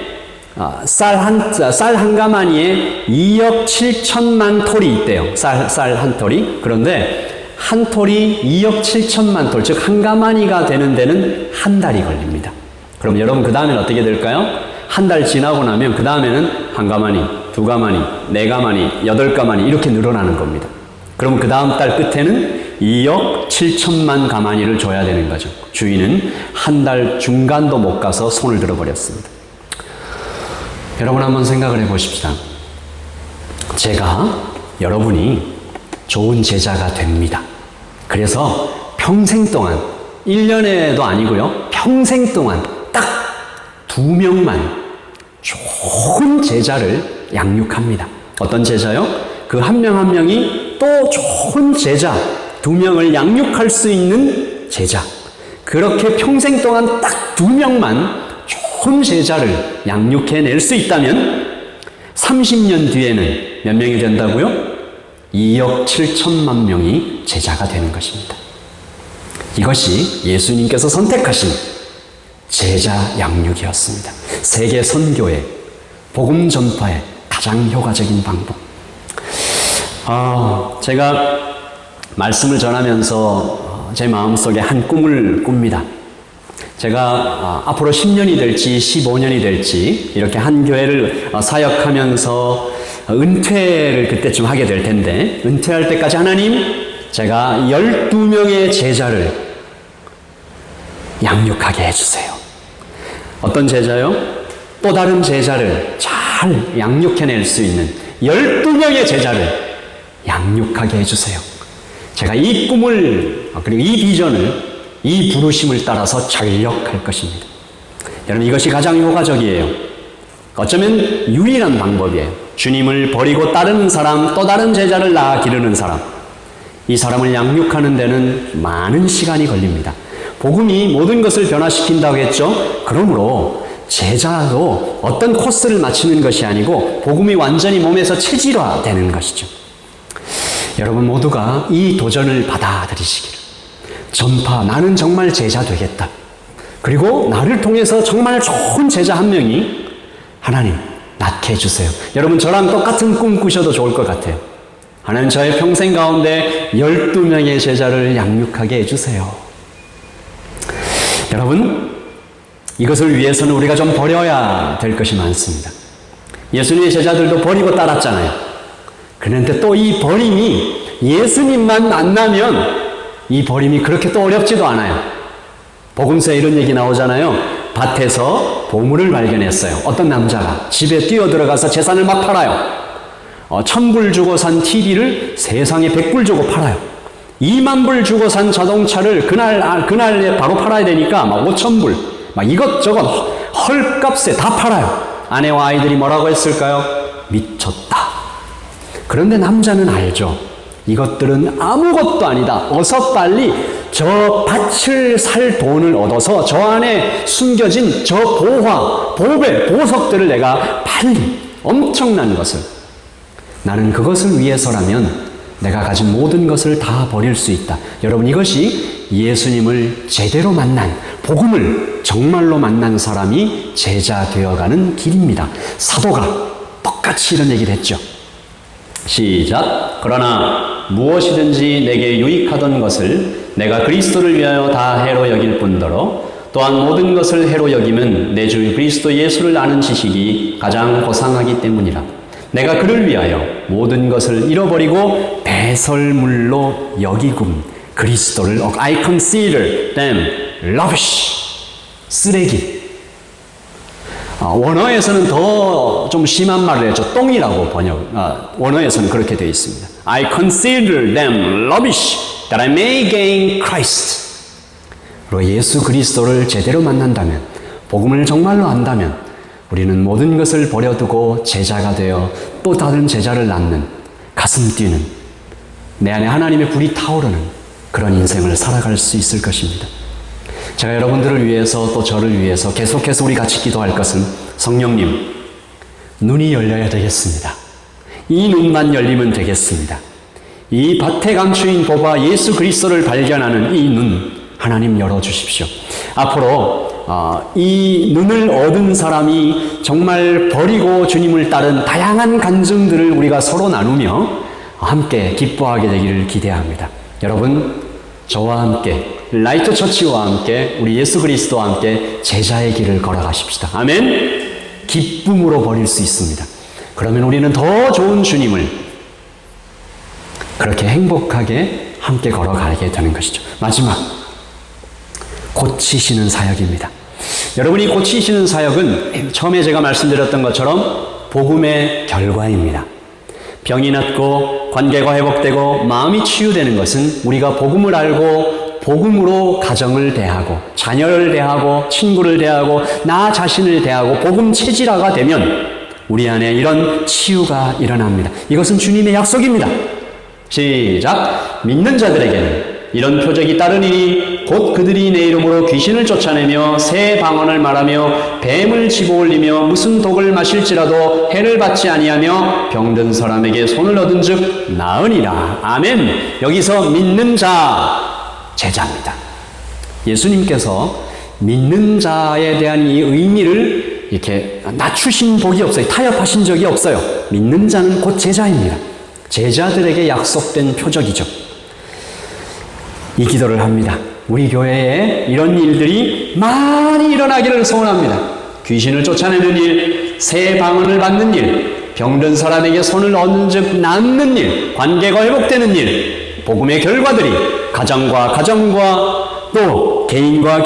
쌀 한 가마니에 2억 7천만 톨이 있대요. 쌀 한 톨이. 그런데 한 톨이 2억 7천만 톨, 즉 한 가마니가 되는 데는 한 달이 걸립니다. 그럼 여러분 그 다음엔 어떻게 될까요? 한 달 지나고 나면 그 다음에는 한 가마니, 2가마니, 4가마니, 8가마니 이렇게 늘어나는 겁니다. 그럼 그 다음 달 끝에는 2억 7천만 가마니를 줘야 되는 거죠. 주인은 한 달 중간도 못 가서 손을 들어버렸습니다. 여러분 한번 생각을 해보십시다. 여러분이 좋은 제자가 됩니다. 그래서 평생 동안, 1년에도 아니고요, 평생 동안 딱 2명만 좋은 제자를 양육합니다. 어떤 제자요? 그 한 명 한 명이 또 좋은 제자 2명을 양육할 수 있는 제자. 그렇게 평생 동안 딱 2명만 좋은 제자를 양육해낼 수 있다면 30년 뒤에는 몇 명이 된다고요? 2억 7천만 명이 제자가 되는 것입니다. 이것이 예수님께서 선택하신 제자 양육이었습니다. 세계 선교의 복음 전파의 가장 효과적인 방법. 제가 말씀을 전하면서 제 마음속에 한 꿈을 꿉니다. 제가 앞으로 10년이 될지 15년이 될지 이렇게 한 교회를 사역하면서 은퇴를 그때쯤 하게 될 텐데, 은퇴할 때까지 하나님, 제가 12명의 제자를 양육하게 해주세요. 어떤 제자요? 또 다른 제자를 잘 양육해낼 수 있는 12명의 제자를 양육하게 해주세요. 제가 이 꿈을, 그리고 이 비전을, 이 부르심을 따라서 전력할 것입니다. 여러분, 이것이 가장 효과적이에요. 어쩌면 유일한 방법이에요. 주님을 버리고 따르는 사람, 또 다른 제자를 낳아 기르는 사람, 이 사람을 양육하는 데는 많은 시간이 걸립니다. 복음이 모든 것을 변화시킨다고 했죠. 그러므로 제자도 어떤 코스를 마치는 것이 아니고 복음이 완전히 몸에서 체질화되는 것이죠. 여러분 모두가 이 도전을 받아들이시기를, 전파, 나는 정말 제자 되겠다. 그리고 나를 통해서 정말 좋은 제자 한 명이 하나님 낳게 해주세요. 여러분 저랑 똑같은 꿈 꾸셔도 좋을 것 같아요. 하나님 저의 평생 가운데 12명의 제자를 양육하게 해주세요. 여러분, 이것을 위해서는 우리가 좀 버려야 될 것이 많습니다. 예수님의 제자들도 버리고 따랐잖아요. 그런데 또 이 버림이 예수님만 만나면 이 버림이 그렇게 또 어렵지도 않아요. 복음서에 이런 얘기 나오잖아요. 밭에서 보물을 발견했어요. 어떤 남자가 집에 뛰어들어가서 재산을 막 팔아요. 1,000불 주고 산 TV를 세상에 100불 주고 팔아요. 2만 불 주고 산 자동차를 그날에 바로 팔아야 되니까 막 5,000불, 막 이것저것 헐값에 다 팔아요. 아내와 아이들이 뭐라고 했을까요? 미쳤다. 그런데 남자는 알죠. 이것들은 아무것도 아니다. 어서 빨리 저 밭을 살 돈을 얻어서 저 안에 숨겨진 저 보화, 보배, 보석들을 내가 빨리, 엄청난 것을, 나는 그것을 위해서라면 내가 가진 모든 것을 다 버릴 수 있다. 여러분, 이것이 예수님을 제대로 만난, 복음을 정말로 만난 사람이 제자 되어가는 길입니다. 사도가 똑같이 이런 얘기를 했죠. 시작. 그러나 무엇이든지 내게 유익하던 것을 내가 그리스도를 위하여 다 해로 여길 뿐더러 또한 모든 것을 해로 여김은 내 주 그리스도 예수를 아는 지식이 가장 고상하기 때문이라. 내가 그를 위하여 모든 것을 잃어버리고 배설물로 여기금 그리스도를 I consider them rubbish, 쓰레기. 원어에서는 더 좀 심한 말을 했죠. 똥이라고 원어에서는 그렇게 되어 있습니다. I consider them rubbish that I may gain Christ. 그리고 예수 그리스도를 제대로 만난다면, 복음을 정말로 안다면 우리는 모든 것을 버려두고 제자가 되어 또 다른 제자를 낳는, 가슴 뛰는, 내 안에 하나님의 불이 타오르는 그런 인생을 살아갈 수 있을 것입니다. 제가 여러분들을 위해서 또 저를 위해서 계속해서 우리 같이 기도할 것은, 성령님, 눈이 열려야 되겠습니다. 이 눈만 열리면 되겠습니다. 이 밭의 감추인 보바 예수 그리스도를 발견하는 이 눈, 하나님 열어주십시오. 앞으로 이 눈을 얻은 사람이 정말 버리고 주님을 따른 다양한 간증들을 우리가 서로 나누며 함께 기뻐하게 되기를 기대합니다. 여러분, 저와 함께, 라이트 처치와 함께, 우리 예수 그리스도와 함께 제자의 길을 걸어가십시다. 아멘. 기쁨으로 버릴 수 있습니다. 그러면 우리는 더 좋은 주님을 그렇게 행복하게 함께 걸어가게 되는 것이죠. 마지막, 고치시는 사역입니다. 여러분이 고치시는 사역은 처음에 제가 말씀드렸던 것처럼 복음의 결과입니다. 병이 낫고 관계가 회복되고 마음이 치유되는 것은 우리가 복음을 알고 복음으로 가정을 대하고 자녀를 대하고 친구를 대하고 나 자신을 대하고 복음 체질화가 되면 우리 안에 이런 치유가 일어납니다. 이것은 주님의 약속입니다. 시작. 믿는 자들에게는 이런 표적이 따르니 곧 그들이 내 이름으로 귀신을 쫓아내며 새 방언을 말하며 뱀을 집어올리며 무슨 독을 마실지라도 해를 받지 아니하며 병든 사람에게 손을 얻은 즉 나으니라. 아멘. 여기서 믿는 자, 제자입니다. 예수님께서 믿는 자에 대한 이 의미를 이렇게 낮추신 적이 없어요. 타협하신 적이 없어요. 믿는 자는 곧 제자입니다. 제자들에게 약속된 표적이죠. 이 기도를 합니다. 우리 교회에 이런 일들이 많이 일어나기를 소원합니다. 귀신을 쫓아내는 일, 새 방언을 받는 일, 병든 사람에게 손을 얻는 즉 낫는 일, 관계가 회복되는 일, 복음의 결과들이 가정과 또 개인과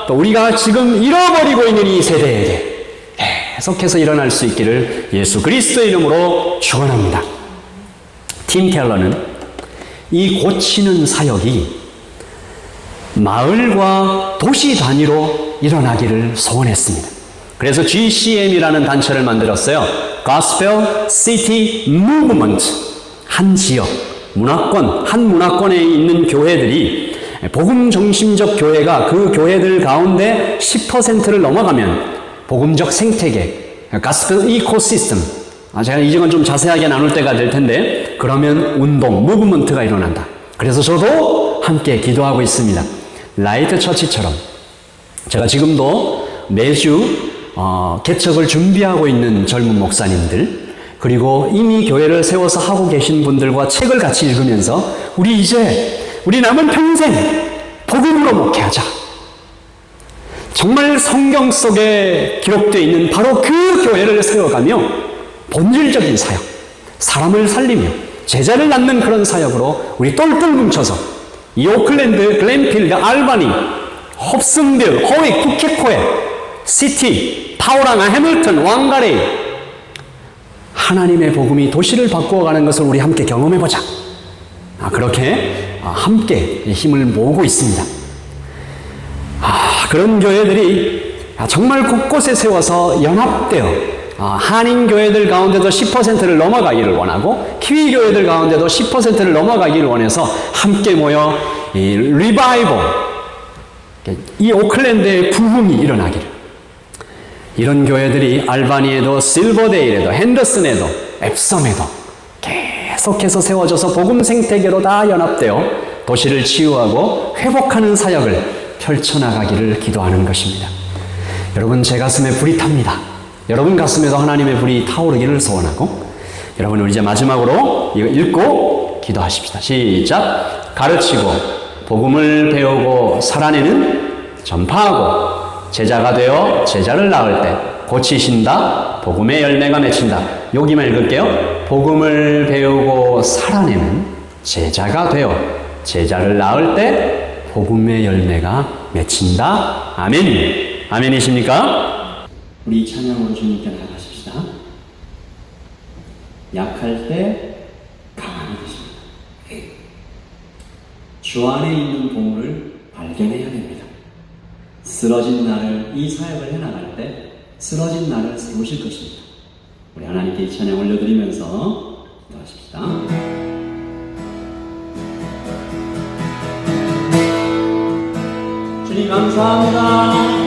또 우리가 지금 잃어버리고 있는 이 세대에게 계속해서 일어날 수 있기를 예수 그리스도의 이름으로 축원합니다. 팀 켈러는 이 고치는 사역이 마을과 도시 단위로 일어나기를 소원했습니다. 그래서 GCM이라는 단체를 만들었어요. Gospel City Movement. 한 지역, 한 문화권에 있는 교회들이 복음 중심적 교회가 그 교회들 가운데 10%를 넘어가면 복음적 생태계, Gospel Ecosystem, 제가 이 점은 좀 자세하게 나눌 때가 될 텐데, 그러면 운동, 무브먼트가 일어난다. 그래서 저도 함께 기도하고 있습니다. 라이트 처치처럼 제가 지금도 매주 개척을 준비하고 있는 젊은 목사님들, 그리고 이미 교회를 세워서 하고 계신 분들과 책을 같이 읽으면서 우리 남은 평생 복음으로 목회하자. 정말 성경 속에 기록되어 있는 바로 그 교회를 세워가며 본질적인 사역, 사람을 살리며 제자를 낳는 그런 사역으로 우리 똘똘 뭉쳐서 이 오클랜드, 글렌필드, 알바니, 홉슨빌, 호윅, 푸켓코에, 시티, 타우랑아, 해밀턴, 왕가레이, 하나님의 복음이 도시를 바꾸어가는 것을 우리 함께 경험해보자. 그렇게 함께 힘을 모으고 있습니다. 그런 교회들이 정말 곳곳에 세워서 연합되어 한인교회들 가운데도 10%를 넘어가기를 원하고 키위교회들 가운데도 10%를 넘어가기를 원해서 함께 모여 이 리바이벌, 이 오클랜드의 부흥이 일어나기를, 이런 교회들이 알바니에도 실버데일에도 핸더슨에도 앱섬에도 계속해서 세워져서 복음 생태계로 다 연합되어 도시를 치유하고 회복하는 사역을 펼쳐나가기를 기도하는 것입니다. 여러분, 제 가슴에 불이 탑니다. 여러분 가슴에도 하나님의 불이 타오르기를 소원하고, 여러분, 우리 이제 마지막으로 이거 읽고 기도하십시다. 시작. 가르치고 복음을 배우고 살아내는 전파하고 제자가 되어 제자를 낳을 때 고치신다. 복음의 열매가 맺힌다. 여기만 읽을게요. 복음을 배우고 살아내는 제자가 되어 제자를 낳을 때 복음의 열매가 맺힌다. 아멘. 아멘이십니까? 우리 이 찬양으로 주님께 나아가십시다. 약할 때 강함이 되십니다. 주 안에 있는 보물을 발견해야 됩니다. 쓰러진 나를, 이 사역을 해나갈 때 쓰러진 나를 세우실 것입니다. 우리 하나님께 이 찬양 올려드리면서 기도하십시다. 주님 감사합니다.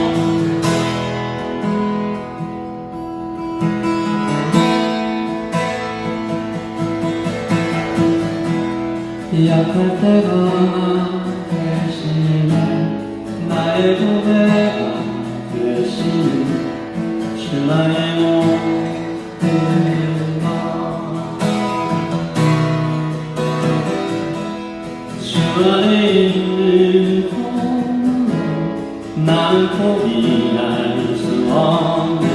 약할 때가 되시네 나의 고배가 되시는 주 나의 모든 것 주 안에 있는 것 난 포기할 수 없네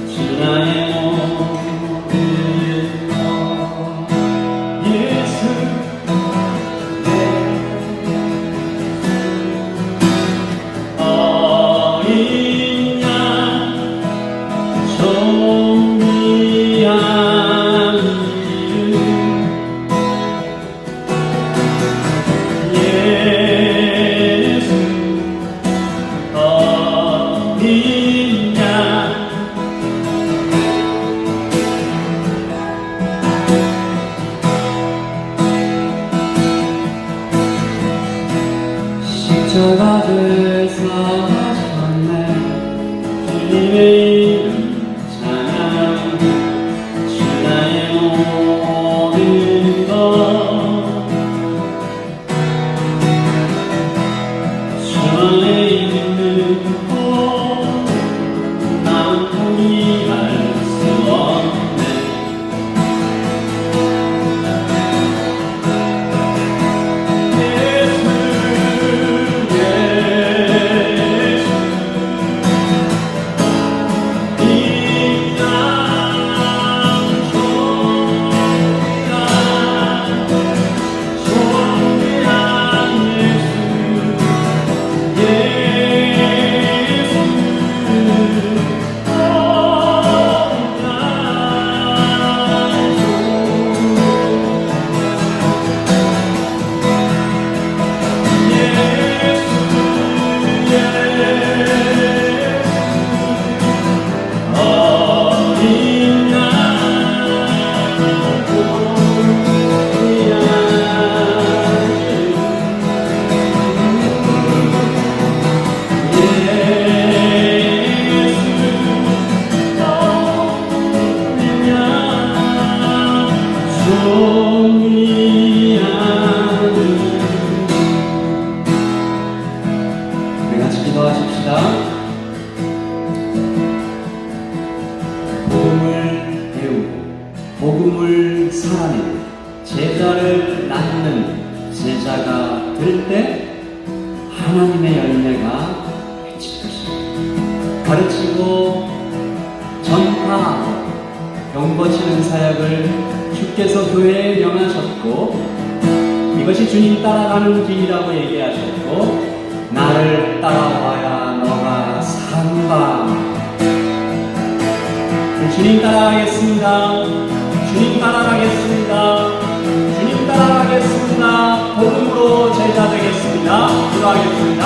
주 나의 모든 것 예수 십자가 되사 하셨네 주님의 이름 찬양하며 주 나의 모든 것 주 안에 있는 것난 포기할 수 없네 복음을 살아내는 제자를 낳는 제자가 될 때 하나님의 열매가 맺힐 것입니다. 가르치고 전파하고 병 고치는 사역을 주께서 교회에 명하셨고 이것이 주님 따라가는 길이라고 얘기하셨고 나를 따라와야 너가 산다. 주님 따라가겠습니다. 주님 따라가겠습니다. 주님 따라가겠습니다. 복음으로 제자 되겠습니다. 기도하겠습니다.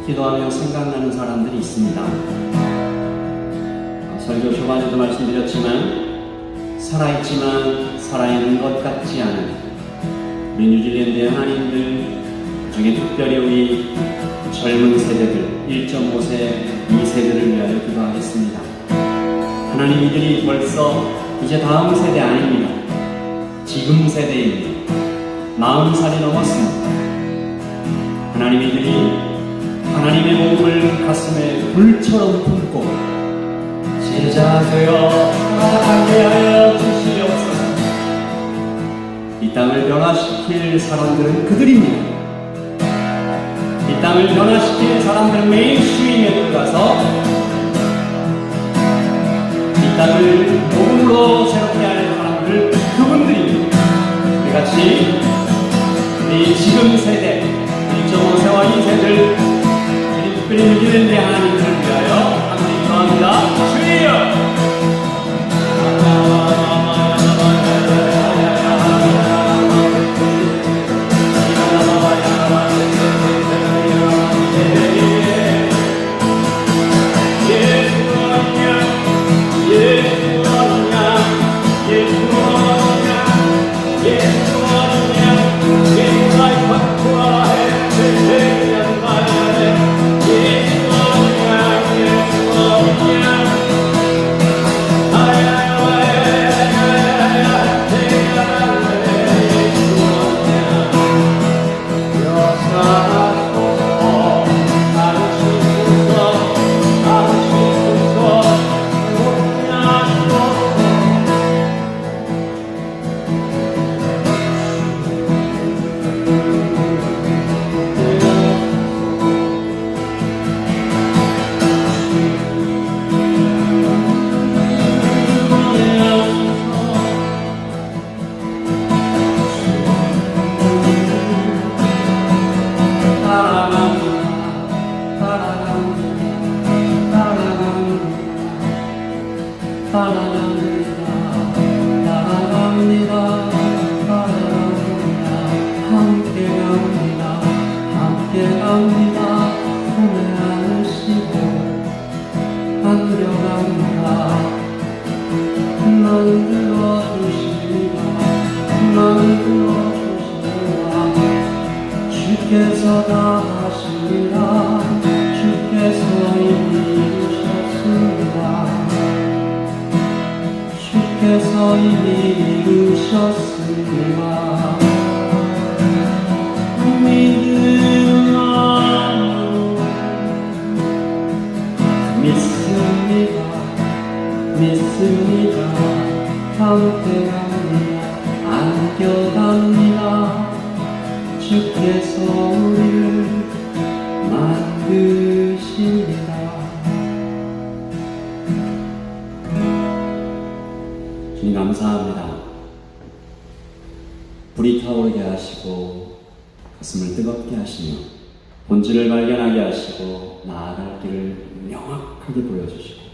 기도하며 생각나는 사람들이 있습니다. 설교 초반에도 말씀드렸지만 살아있지만 살아있는 것 같지 않은 우리 뉴질랜드의 한인들, 그중에 특별히 우리 젊은 세대들 1.5세, 2세들을 위하여 기도하겠습니다. 하나님, 이들이 벌써 이제 다음 세대 아닙니다. 지금 세대입니다. 40살이 넘었습니다. 하나님, 이들이 하나님의 복음을 가슴에 불처럼 품고 제자 되어 살아가게 하여 주시옵소서. 이 땅을 변화시킬 사람들은 그들입니다. 이 땅을 변화시킬 사람들은 메인스트림에 들어가서 이 땅을 복음으로 새롭게 할 사람들, 그분들입니다. 우리 같이 우리 지금 세대 1.5세와 2세들 특별히 뉴질랜드 하나님을 위하여 함께 기도합니다. 주여! 주께서 다 하시리라. 주께서 이미 이루셨습니다. 주께서 이미 이루셨습니다. 믿음으로 믿습니다. 함께합니다. 안겨갑니다. 주께서 우리를 만드십니다. 주님 감사합니다. 불이 타오르게 하시고 가슴을 뜨겁게 하시며 본질을 발견하게 하시고 나아갈 길을 명확하게 보여주시고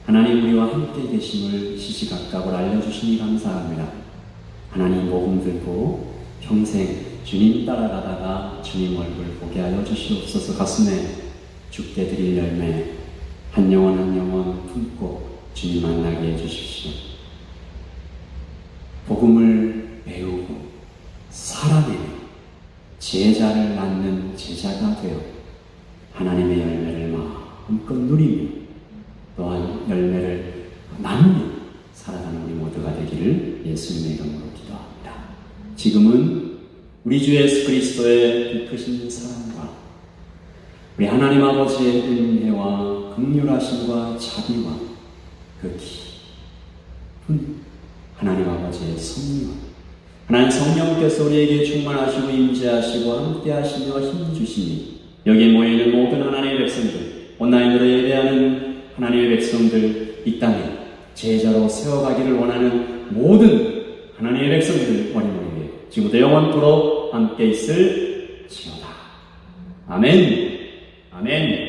하나님 우리와 함께 계심을 시시각각으로 알려주시니 감사합니다. 하나님 복음 들고 평생 주님 따라가다가 주님 얼굴 보게 하여 주시옵소서. 가슴에 죽게 드릴 열매 한 영혼 한 영혼 품고 주님 만나게 해주십시오. 복음을 배우고 살아내는 제자를 낳는 제자가 되어 하나님의 열매를 마음껏 누리며 또한 열매를 나누며 살아가는 우리 모두가 되기를 예수님의 이름으로 기도합니다. 지금은 우리 주 예수 그리스도의 크신 사랑과 우리 하나님 아버지의 은혜와 긍휼하심과 자비와 그 깊은 하나님 아버지의 섭리와 하나님 성령께서 우리에게 충만하시고 임재하시고 함께하시며 힘주시니 여기에 모여있는 모든 하나님의 백성들, 온라인으로 예배하는 하나님의 백성들, 이 땅에 제자로 세워가기를 원하는 모든 하나님의 백성들 머리머리에 지금부터 영원토록 함께 있을지어다. 아멘. 아멘.